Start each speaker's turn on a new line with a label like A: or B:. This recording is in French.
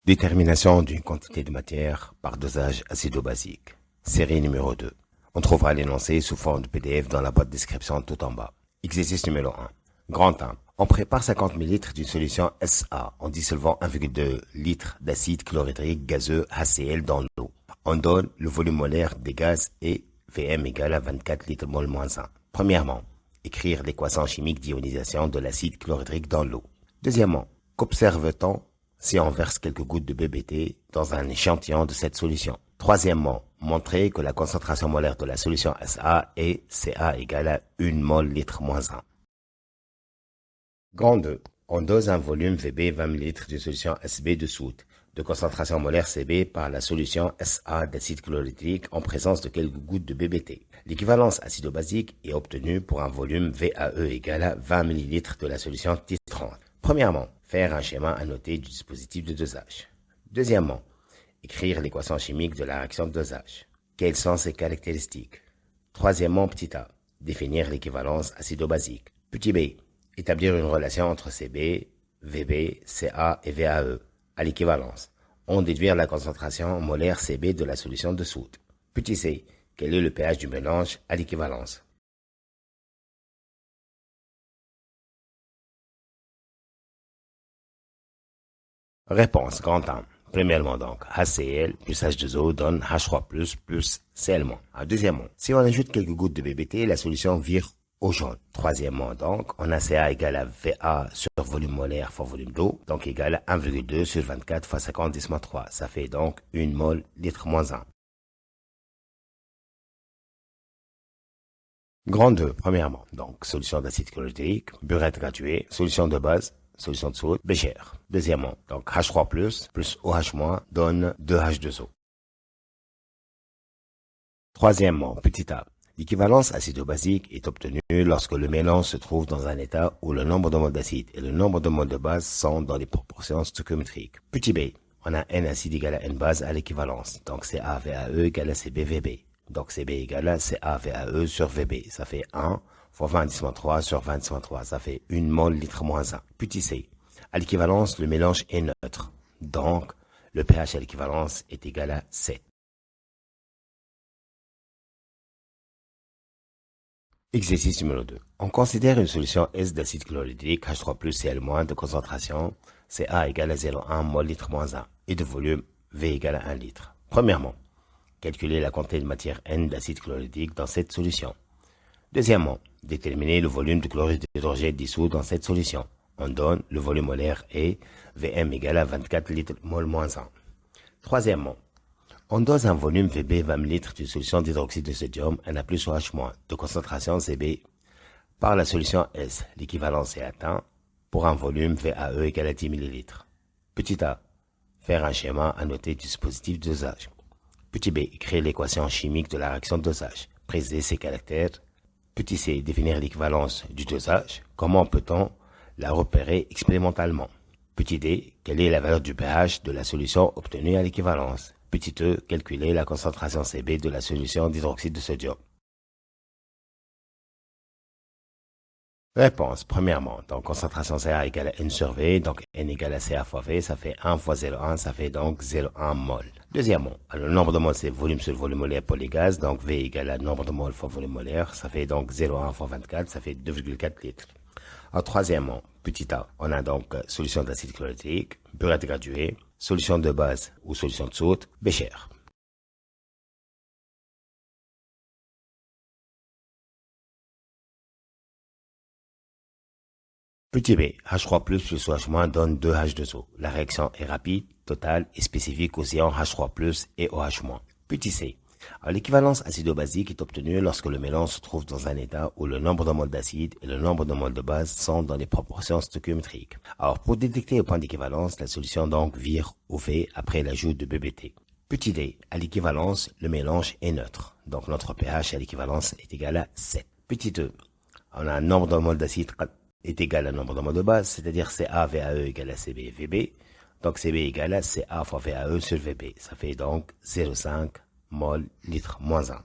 A: Détermination d'une quantité de matière par dosage acido-basique. Série numéro 2. On trouvera l'énoncé sous forme de PDF dans la boîte de description tout en bas. Exercice numéro 1. Grand 1. On prépare 50 ml d'une solution SA en dissolvant 1,2 litre d'acide chlorhydrique gazeux HCl dans l'eau. On donne le volume molaire des gaz et Vm égale à 24 litres mol moins 1. Premièrement, écrire l'équation chimique d'ionisation de l'acide chlorhydrique dans l'eau. Deuxièmement, qu'observe-t-on si on verse quelques gouttes de BBT dans un échantillon de cette solution? Troisièmement, montrer que la concentration molaire de la solution SA est Ca égale à 1 mol litre moins 1. Grand 2. On dose un volume VB 20 ml d'une solution SB de soude de concentration molaire CB par la solution SA d'acide chlorhydrique en présence de quelques gouttes de BBT. L'équivalence acido-basique est obtenue pour un volume VAE égal à 20 ml de la solution T30. Premièrement, faire un schéma annoté du dispositif de dosage. Deuxièmement, écrire l'équation chimique de la réaction de dosage. Quelles sont ses caractéristiques? Troisièmement, petit a, définir l'équivalence acido-basique. Petit b, établir une relation entre CB, VB, CA et VAE à l'équivalence. On déduire la concentration molaire CB de la solution de soude. Petit c, quel est le pH du mélange à l'équivalence? Réponse grand 1. Premièrement donc, HCl plus H2O donne H3+, plus Cl-. Deuxièmement, si on ajoute quelques gouttes de BBT, la solution vire au jaune. Troisièmement donc, on a Ca égale à Va sur volume molaire fois volume d'eau, donc égal à 1,2 sur 24 fois 50 10 3. Ça fait donc 1 mol litre moins 1. Grand 2, premièrement, donc solution d'acide chlorhydrique, burette graduée, solution de base, solution de soude, bécher. Deuxièmement, donc H3+, plus OH- donne 2H2O. Troisièmement, petit a, l'équivalence acido-basique est obtenue lorsque le mélange se trouve dans un état où le nombre de moles d'acide et le nombre de moles de base sont dans les proportions stoichiométriques. Petit b, on a N acide égale à N base à l'équivalence, donc CaVaE égale à CbVb. Donc Cb égale à CaVaE sur Vb, ça fait 1 fois 20 10 3 sur 20 10 3, ça fait 1 mol litre moins 1. Petit c, à l'équivalence, le mélange est neutre, donc le pH à l'équivalence est égal à 7. Exercice numéro 2. On considère une solution S d'acide chlorhydrique H3+, Cl- de concentration Ca égale à 0,1 mol litre moins 1 et de volume V égale à 1 litre. Premièrement, calculer la quantité de matière N d'acide chlorhydrique dans cette solution. Deuxièmement, déterminer le volume de chlorure d'hydrogène dissous dans cette solution. On donne le volume molaire et Vm égale à 24 litres mol moins 1. Troisièmement, on dose un volume Vb 20 ml d'une solution d'hydroxyde de sodium Na plus OH- de concentration Cb par la solution S. L'équivalence est atteint pour un volume VAE égal à 10 ml. Petit a, faire un schéma annoté du dispositif de dosage. Petit b, écrire l'équation chimique de la réaction de dosage. Préciser ses caractères. Petit c, définir l'équivalence du dosage. Comment peut-on la repérer expérimentalement? Petit d, quelle est la valeur du pH de la solution obtenue à l'équivalence? Petit e, calculer la concentration Cb de la solution d'hydroxyde de sodium. Réponse. Premièrement, donc concentration Ca égale à N sur V, donc N égale à Ca fois V, ça fait 1 fois 0,1, ça fait donc 0,1 mol. Deuxièmement, le nombre de moles c'est volume sur volume molaire pour les gaz, donc V égale à nombre de moles fois volume molaire, ça fait donc 0,1 fois 24, ça fait 2,4 litres. Troisièmement, petit a, on a donc solution d'acide chlorhydrique, burette graduée, solution de base ou solution de soude, bécher. Petit b, H3+, plus OH- donne 2H2O. La réaction est rapide, totale et spécifique aux ions H3+, et OH-. Petit c, l'équivalence acido-basique est obtenue lorsque le mélange se trouve dans un état où le nombre de moles d'acide et le nombre de moles de base sont dans les proportions stoichiométriques. Alors, pour détecter le point d'équivalence, la solution donc vire au V après l'ajout de BBT. Petit d, à l'équivalence, le mélange est neutre. Donc, notre pH à l'équivalence est égal à 7. Petit e, on a un nombre de moles d'acide est égal à nombre de moles de base, c'est-à-dire CaVaE égale à CbVb. Donc Cb égale à Ca fois VAE sur Vb. Ça fait donc 0,5 mol litre moins 1.